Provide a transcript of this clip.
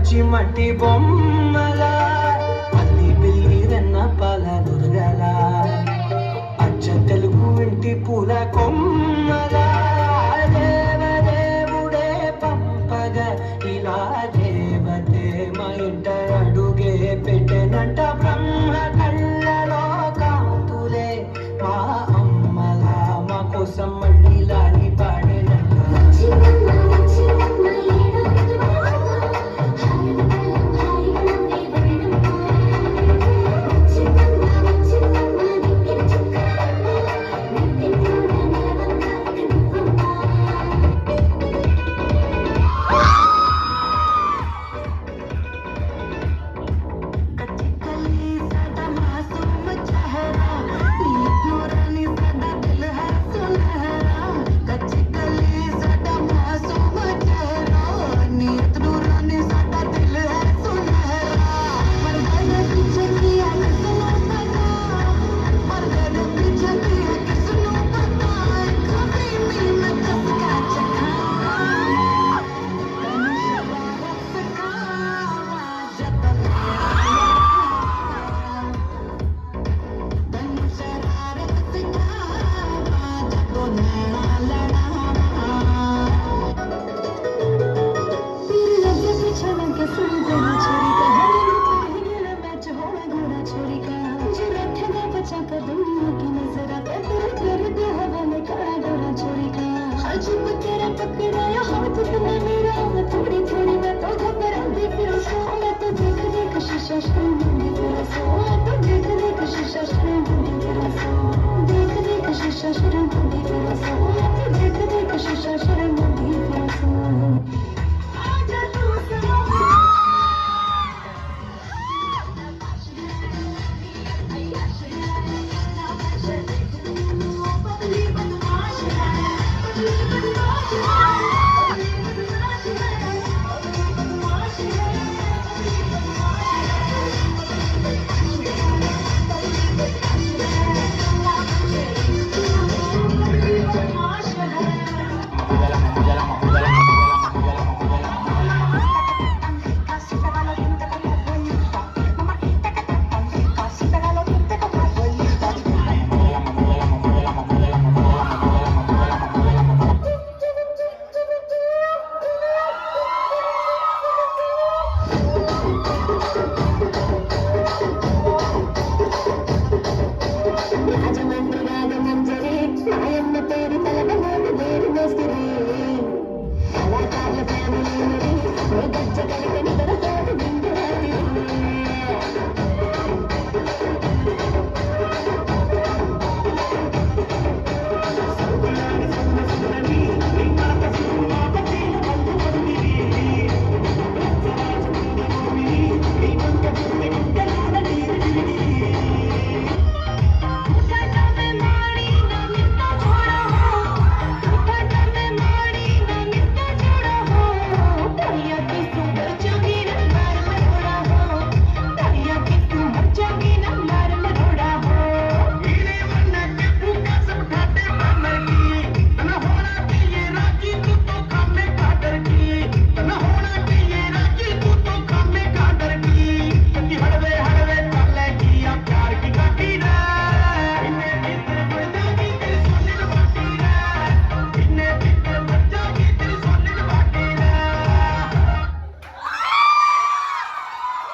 పచ్చి మట్టి బొమ్మలా అల్లి బిల్లి వెన్న పాల నురగలా అచ్చ తెలుగు ఇంటి పూల కొమ్మలా దేవదేవుడే పంపగా ఇలా దేవతే మా ఇంట అడుగే పెట్టెనంట బ్రహ్మ కళ్ళలో కాంతులే మా అమ్మలా మా కోసం మళ్ళీ లాలి పాడేనంట थोड़ी थोड़ी मैं तो घबराती फिर मैं तो देख देख शीशा शर्माती तेरा सो मैं तो देख देख शीशा शर्माती तेरा सो देख देख शीशा शर्माती तेरा सो मैं तो देख देख शीशा शर्माती तेरा सो आजा तू कलाकार